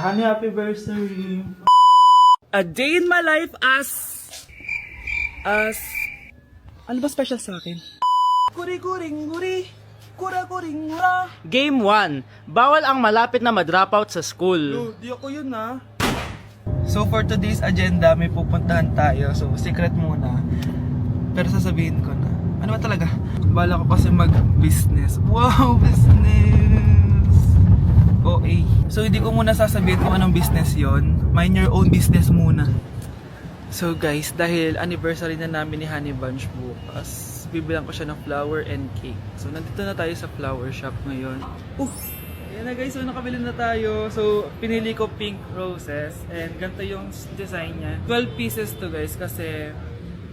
Honey, happy birthday. A day in my life as ano ba special sa akin? Guri-guring-guri. Kura-guring-gura. Game 1. Bawal ang malapit na ma-dropout sa school. Yo, di ako yun ha. So for today's agenda, may pupuntahan tayo. So secret muna. Pero sasabihin ko na. Ano ba talaga? Bala ko kasi mag-business. Wow, business! OA. So hindi ko muna sasabihin kung anong business yon. Mind your own business muna. So guys, dahil anniversary na namin ni Honey Bunch bukas, bibilang ko siya ng flower and cake. So nandito na tayo sa flower shop ngayon. Ayan na guys, so nakabili na tayo. So pinili ko pink roses and ganito yung design niya. 12 pieces to guys kasi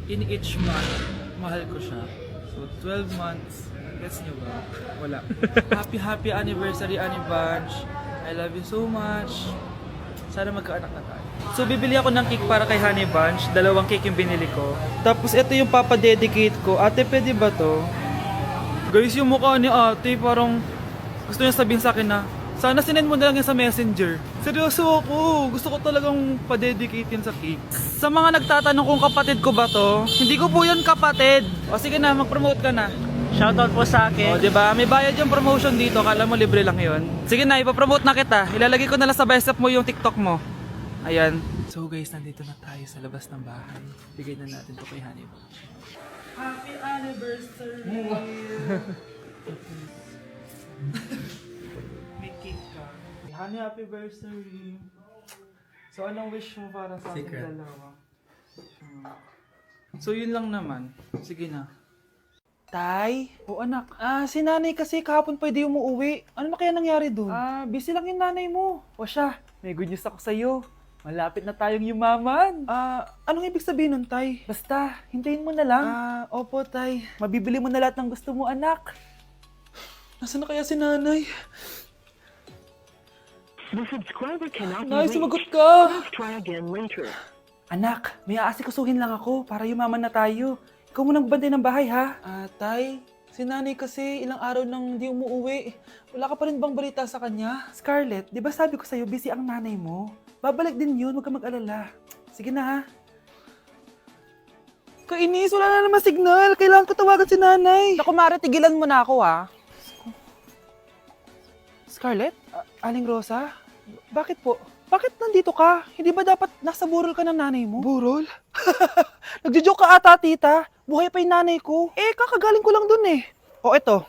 in each month, mahal ko siya. So 12 months, gets nyo ba? Wala. Happy anniversary Honey Bunch. I love you so much. Sana magkaanak na tayo. So bibili ako ng cake para kay Honey Bunch. 2 cake yung binili ko. Tapos ito yung papadedicate ko. Ate, pwede ba to? Guys, yung mukha ni ate parang gusto niya sabihin sa akin na sana sinend mo na lang yan sa messenger. Seryoso ako. Gusto ko talagang padedicate yun sa cake. Sa mga nagtatanong kung kapatid ko ba to, hindi ko po yun kapatid. O sige na, mag-promote ka na. Shoutout po sa akin. O, diba? May bayad yung promotion dito. Kala mo libre lang yun. Sige na, ipapromote na kita. Ilalagay ko na lang sa bicep mo yung TikTok mo. Ayan. So guys, nandito na tayo sa labas ng bahay. Bigay na natin to kay Honey Bunch. Happy anniversary! May cake ka. Honey, happy birthday! So anong wish mo para sa ating dalawa? So yun lang naman. Sige na. Tay? O anak. Si nanay kasi kahapon pwede umuwi. Ano na kaya nangyari dun? Busy lang yung nanay mo. O siya, may good news ako sa'yo. Malapit na tayong yumaman. Anong ibig sabihin nun, Tay? Basta, hintayin mo na lang. Opo, Tay. Mabibili mo na lahat ng gusto mo, anak. Nasaan na kaya si nanay? The subscriber cannot be Nay, reached. sumagot ka! Please try again later. Anak, may aasikasuhin lang ako para yumaman na tayo. Ikaw munang bantay ng bahay, ha? Tay, si nanay kasi ilang araw nang di umuwi. Wala ka pa rin bang balita sa kanya? Scarlett, di ba sabi ko sa'yo busy ang nanay mo? Babalik din yun, huwag ka mag-alala. Sige na, ha? Kainis, wala na naman signal. Kailangan ko tawagan si nanay. Naku Mare, tigilan mo na ako ha. Scarlett? Aling Rosa? Bakit po? Bakit nandito ka? Hindi ba dapat nasa burol ka ng nanay mo? Burol? Nagjo-joke ka ata, tita. Buhay pa yung nanay ko. Kakagaling ko lang dun eh. O eto,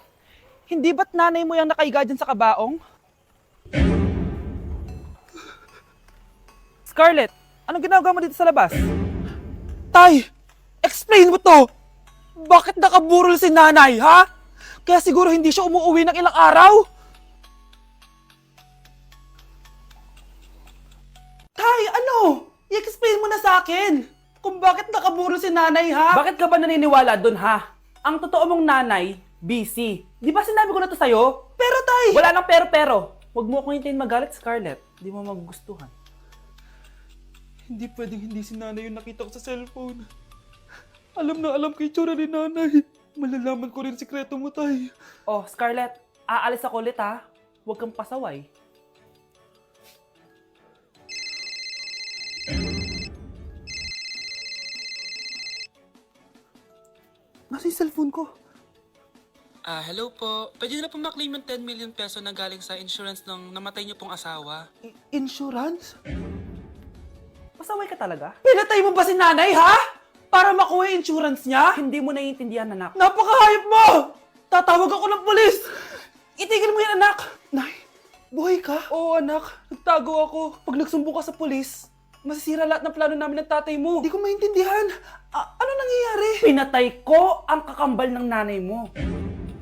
hindi ba't nanay mo yung nakaiga dyan sa kabaong? Scarlett, anong ginagawa mo dito sa labas? Tay, explain mo to! Bakit nakaburol si nanay, ha? Kaya siguro hindi siya umuwi ng ilang araw? Tay, ano? I-explain mo na sa akin kung bakit nakaburol si nanay, ha? Bakit ka ba naniniwala dun ha? Ang totoo mong nanay, busy. Di ba sinabi ko na to sa'yo? Pero tay! Wala nang pero. Huwag mo akong hintayin magalit, Scarlett. Di mo magugustuhan. Hindi pwedeng hindi si nanay yung nakita ko sa cellphone. Alam na alam kay tsura ni nanay. Malalaman ko rin sikreto mo, tay. Oh, Scarlett, aalis ako ulit ha. Huwag kang pasaway. Nasa yung cellphone ko. Hello po. Pwede na po maklaim yung 10 million peso na galing sa insurance ng namatay niyo pong asawa. Insurance? Pasaway ka talaga? Pinatay mo ba si nanay, ha? Para makuha yung insurance niya? Hindi mo naiintindihan, anak. Napakahayop mo! Tatawag ako ng pulis! Itigil mo yan, anak! Nay, buhay ka? Oo, anak. Nagtago ako. Pag nagsumbong ka sa pulis, masisira lahat ng plano namin ng tatay mo. Hindi ko maintindihan. Ano nangyayari? Pinatay ko ang kakambal ng nanay mo.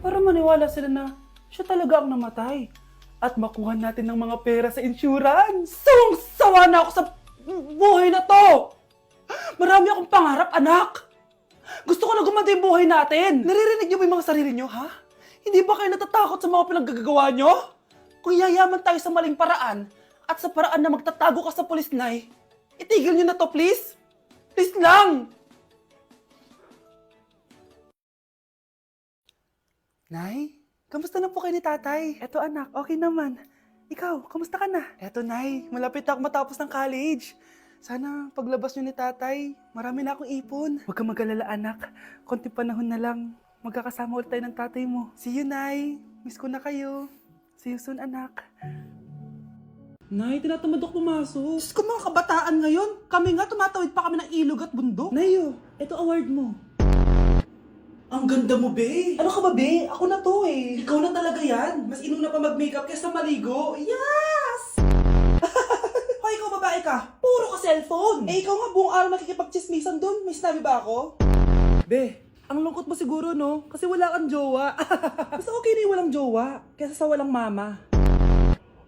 Para maniwala sila na siya talaga ang namatay. At makuha natin ng mga pera sa insurance. Sawang-sawa na ako sa buhay na to! Marami akong pangarap, anak! Gusto ko na gumanda yung buhay natin! Naririnig niyo ba yung mga sarili niyo, ha? Hindi ba kayo natatakot sa mga pinaggagawa niyo? Kung yayaman tayo sa maling paraan at sa paraan na magtatago ka sa pulis, Nay, itigil niyo na to, please! Please lang! Nay, kamusta na po kayo ni tatay? Eto anak, okay naman. ikaw, kamusta ka na? Eto, Nay, malapit ako matapos ng college. Sana paglabas nyo ni tatay, marami na akong ipon. Huwag kang mag-alala, anak. Konti panahon na lang. Magkakasama ulit tayo ng tatay mo. See you, Nay. Miss ko na kayo. See you soon, anak. Nay, tinatamad ako pumasok. Diyos ko, mga kabataan ngayon. Kami nga, tumatawid pa kami ng ilog at bundok. Nayo, ito award mo. Ang ganda mo, be. Ano ka ba, be? Ako na to, eh. Ikaw na talaga yan. Mas inuna pa mag-makeup kaysa maligo. Yes! Hoy, ikaw babae ka. Puro ka cellphone. Eh, ikaw nga buong araw nakikipag-chismisan doon. May sinabi ba ako? Be, ang lungkot mo siguro, no? Kasi wala kang jowa. Mas okay na yung walang jowa kaysa sa walang mama.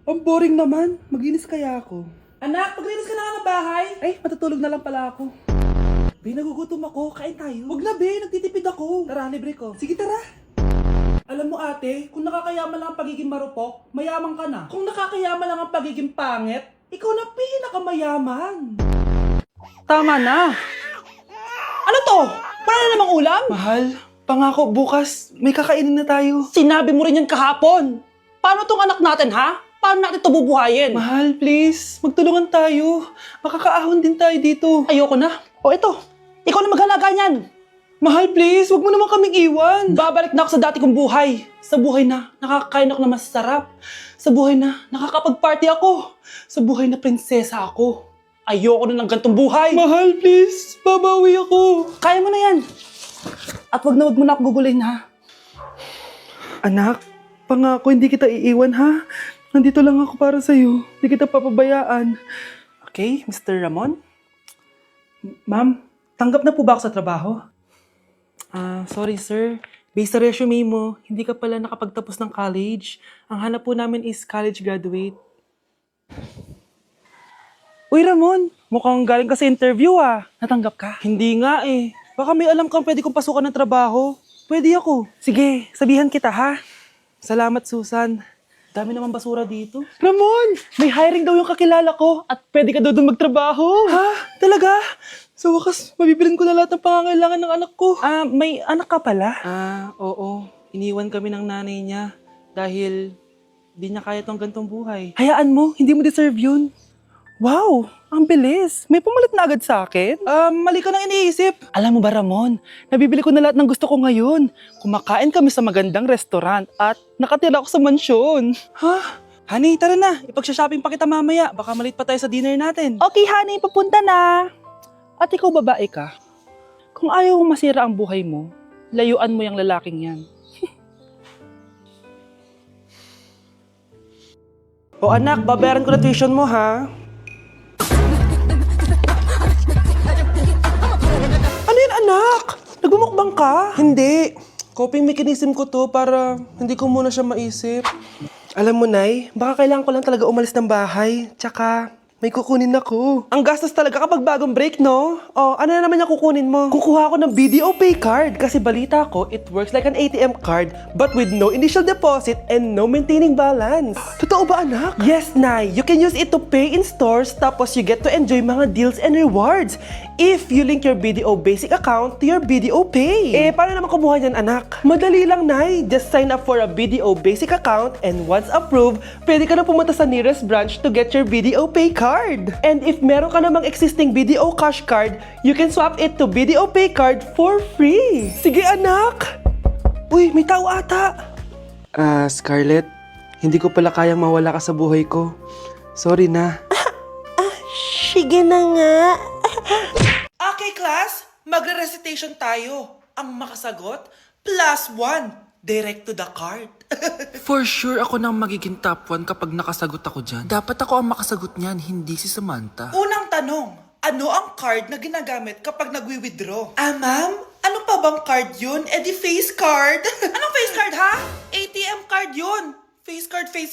Ang boring naman. Maginis kaya ako. Anak, maglinis ka na nga ng bahay. Ay, matutulog na lang pala ako. Be, nagugutom ako. Kain tayo. Huwag na, be. Nagtitipid ako. Tara, libre ko. Sige, tara. Alam mo, ate, kung nakakayaman lang ang pagiging marupok, mayaman ka na. Kung nakakayaman lang ang pagiging pangit, ikaw na pinakamayaman. Tama na. Ano to? Para na namang ulam? Mahal, pangako bukas may kakainin na tayo. Sinabi mo rin yan kahapon. Paano tong anak natin, ha? Paano natin ito bubuhayin? Mahal, please, magtulungan tayo. Makakaahon din tayo dito. Ayoko na. O ito, ikaw na maghalaga niyan. Mahal, please, wag mo naman kaming iwan. Babalik na ako sa dati kong buhay. Sa buhay na nakakakain ako na masarap. Sa buhay na nakakapag-party ako. Sa buhay na prinsesa ako. Ayoko na ng gantong buhay. Mahal, please, babawi ako. Kaya mo na yan. At wag na ako gugulin, ha? Anak, pangako hindi kita iiwan, ha? Nandito lang ako para sa'yo. Hindi kita papabayaan. Okay, Mr. Ramon? Ma'am, tanggap na po ba ako sa trabaho? Sorry sir. Based sa resume mo, hindi ka pala nakapagtapos ng college. Ang hanap po namin is college graduate. Uy Ramon, mukhang galing ka sa interview ah. Natanggap ka? Hindi nga eh. Baka may alam kang pwede kong pasukan ng trabaho. Pwede ako. Sige, sabihan kita ha. Salamat Susan. Dami naman basura dito. Ramon, may hiring daw yung kakilala ko at pwede ka daw doon magtrabaho. Ha? Talaga? Sa wakas, mabibilin ko na lahat ng pangangailangan ng anak ko. May anak ka pala? Oo. Iniwan kami ng nanay niya dahil di niya kaya tong gantong buhay. Hayaan mo, hindi mo deserve yun. Wow, ang bilis. May pumalit na agad sa akin? Mali ka nang iniisip. Alam mo ba Ramon, nabibili ko na lahat ng gusto ko ngayon. Kumakain kami sa magandang restaurant at nakatira ako sa mansyon. Ha? Honey, tara na. Ipag-shopping pa kita mamaya. Baka malit pa tayo sa dinner natin. Okay, honey. Papunta na. At ikaw babae ka. Kung ayaw mong masira ang buhay mo, layuan mo yung lalaking yan. O anak, babayaran ko na tuition mo ha. Ano yun anak? Nagmumukbang ka? Hindi. Coping mechanism ko to para hindi ko muna siya maisip. Alam mo, Nay, baka kailangan ko lang talaga umalis ng bahay. Tsaka, may kukunin ako. Ang gastos talaga kapag bagong break, no? Oh, ano na naman yung kukunin mo? Kukuha ako ng BDO Pay card kasi balita ko, it works like an ATM card but with no initial deposit and no maintaining balance. Totoo ba, anak? Yes, Nay. You can use it to pay in stores tapos you get to enjoy mga deals and rewards if you link your BDO Basic account to your BDO Pay. Eh, paano naman kumuha yan, anak? Madali lang, Nay. Just sign up for a BDO Basic account and once approved, pwede ka na pumunta sa nearest branch to get your BDO Pay card. And if meron ka namang existing BDO Cash card, you can swap it to BDO Pay card for free. Sige, anak! Uy, may tao ata. Scarlett, hindi ko pala kayang mawala ka sa buhay ko. Sorry na. Sige na nga. Okay, class. Magre-recitation tayo. Ang makasagot, +1. Direct to the card. For sure ako nang magiging top 1 kapag nakasagot ako dyan. Dapat ako ang makasagot niyan, hindi si Samantha. Unang tanong, ano ang card na ginagamit kapag nagwi-withdraw? Ma'am? Ano pa bang card yun? Eh di face card. Anong face card, ha? ATM card yun. Face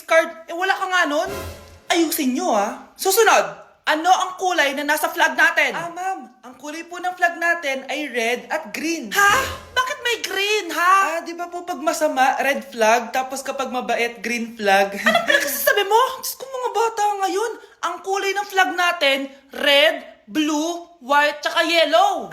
card. Eh wala ka nga nun? Ayusin nyo, ha? Susunod, ano ang kulay na nasa flag natin? Ma'am, ang kulay po ng flag natin ay red at green. Ha? Bakit may green, ha? Di ba po pag masama, red flag, tapos kapag mabait, green flag? Ano pinagsasabi mo? Diyos ko mga bata ngayon, ang kulay ng flag natin, red, blue, white, tsaka yellow.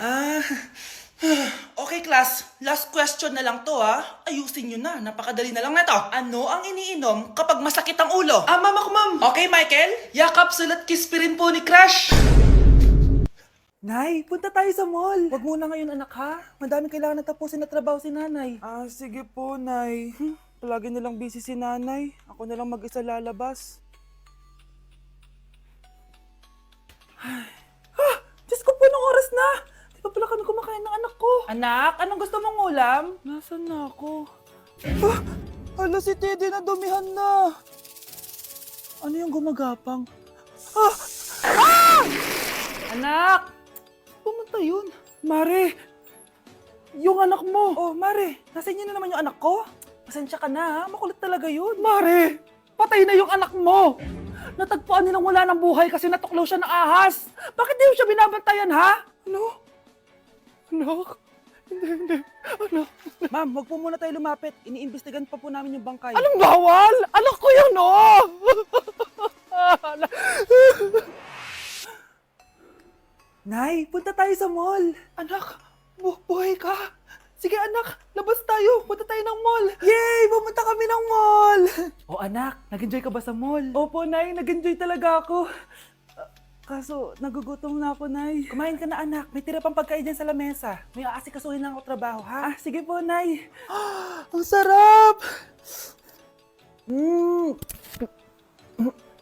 Okay, class. Last question na lang to, ha? Ayusin nyo na. Napakadali na lang na to. Ano ang iniinom kapag masakit ang ulo? Ma'am ako, ma'am. Okay, Michael? Yakap, sulat, kiss pa rin po ni Crush. Nay, punta tayo sa mall. Wag muna ngayon, anak, ha? Madami kailangan na tapusin na trabaho si nanay. Sige po, Nay. Palagi nilang busy si nanay. Ako na lang mag-isa lalabas. Diyos ko po, anong oras na? Di pa pala kami kumakain ng anak ko. Anak, anong gusto mong ulam? Nasaan na ako? Hala, si Teddy na dumihan na. Ano yung gumagapang? Anak! Pumunta yun. Mare! Yung anak mo! Oh, Mare, nasa inyo na naman yung anak ko? Pasensya ka na, ha? Makulit talaga yun. Mare! Patay na yung anak mo! Natagpuan nilang wala ng buhay kasi natuklaw siya ng ahas. Bakit di mo siya binabantayan, ha? Ano? Anak? Hindi. Anak? Ma'am, wag po muna tayo lumapit. Iniimbestigan pa po namin yung bangkay. Anong bawal? Anak ko yun, oh! Nay, punta tayo sa mall. Anak, buhay ka. Sige anak, labas tayo. Punta tayo ng mall. Yay! Pumunta kami ng mall. Oh anak, nag-enjoy ka ba sa mall? Opo, Nay. Nag-enjoy talaga ako. Kaso, nagugutom na ako, Nay. Kumain ka na, anak. May tira pang pagkain dyan sa lamesa. May aasikasuhin lang ako trabaho, ha? Sige po, Nay. Ang sarap!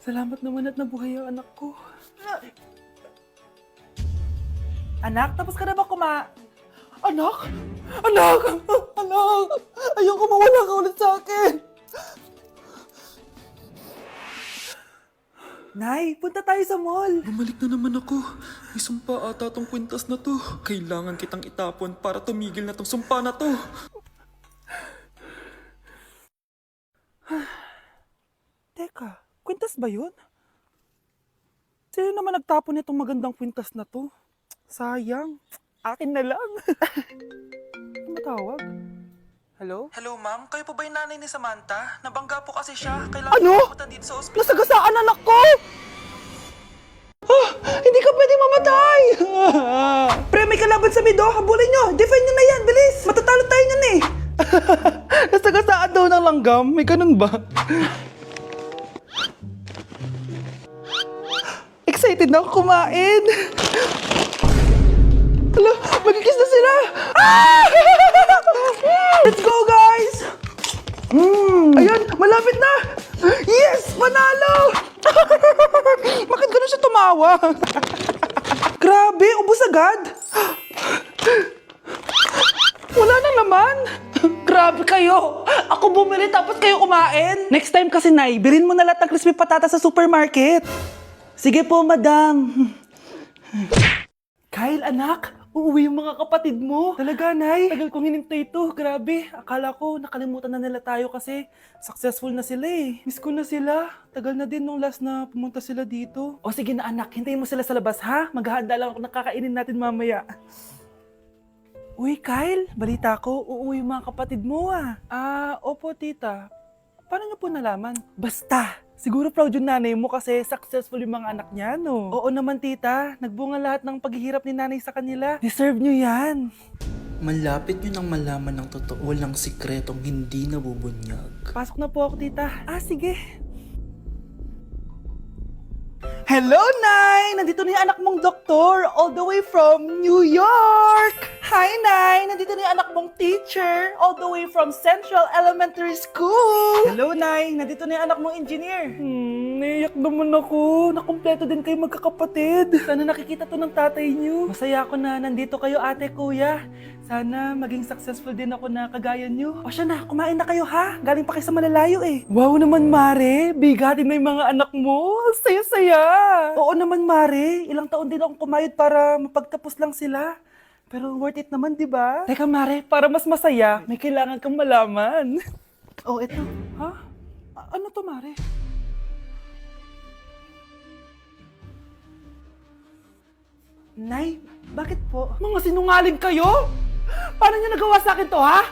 Salamat naman at nabuhay ang anak ko. Anak, tapos ka na ba Anak! Anak! Anak! Ayoko mawala ka ulit sa akin! Nay, punta tayo sa mall. Bumalik na naman ako. May sumpa ata tong kwintas na to. Kailangan kitang itapon para tumigil na tong sumpa na to. Teka, kwintas ba yun? Sino naman nagtapon itong magandang kwintas na to? Sayang. Akin na lang. Ano matawag? Hello? Hello, ma'am. Kayo po ba yung nanay ni Samantha? Nabangga po kasi siya. Kailangan pumunta dito sa ospital. Nasagasaan anak ko! Hindi ka pwedeng mamatay! Pre, may kalaban sa mido. Habulin nyo. Defend nyo na yan. Bilis. Matatalo tayo nyan eh. Nasagasaan daw ng langgam. May ganun ba? Excited na ako kumain. Hala, magkikiss na sila! Let's go, guys! Ayan, malapit na! Yes! Manalo! Bakit gano'n siya tumawa? Grabe, ubos agad! Wala na naman! Grabe kayo! Ako bumili tapos kayo kumain! Next time kasi, Nay, bilhin mo na lahat ng crispy patata sa supermarket! Sige po, madam! Kyle, anak! Uuwi yung mga kapatid mo. Talaga, Nay. Tagal kong hinintay ito. Grabe. Akala ko nakalimutan na nila tayo kasi successful na sila eh. Miss ko na sila. Tagal na din nung last na pumunta sila dito. O sige na anak, hintayin mo sila sa labas ha. Maghahanda lang ako ng kakainin natin mamaya. Uy, Kyle. Balita ko, uuwi yung mga kapatid mo ah. Opo tita. Paano niyo po nalaman? Basta! Siguro proud yung nanay mo kasi successful yung mga anak niya, no? Oo naman, tita. Nagbunga lahat ng paghihirap ni nanay sa kanila. Deserve nyo yan. Malapit nyo nang malaman ng totoo lang sikretong hindi nabubunyag. Pasok na po ako, tita. Sige. Hello, Nay! Nandito na yung anak mong doktor all the way from New York! Hi, Nay! Nandito na yung anak mong teacher all the way from Central Elementary School! Hello, Nay! Nandito na yung anak mong engineer! Naiyak naman ako. Nakumpleto din kayo magkakapatid. Sana nakikita to ng tatay niyo. Masaya ako na nandito kayo, ate, kuya. Sana maging successful din ako na kagaya niyo. O siya na, kumain na kayo ha. Galing pa kayo sa malalayo eh. Wow naman, Mare. Bigatin na yung mga anak mo. Saya-saya. Oo naman, Mare. Ilang taon din akong kumayod para mapagtapos lang sila. Pero worth it naman, di ba? Teka, Mare, para mas masaya, may kailangan kang malaman. Oh, eto. Ha? Ano to, Mare? Nay, bakit po? Mga sinungaling kayo? Paano niyo nagawa sa akin to, ha?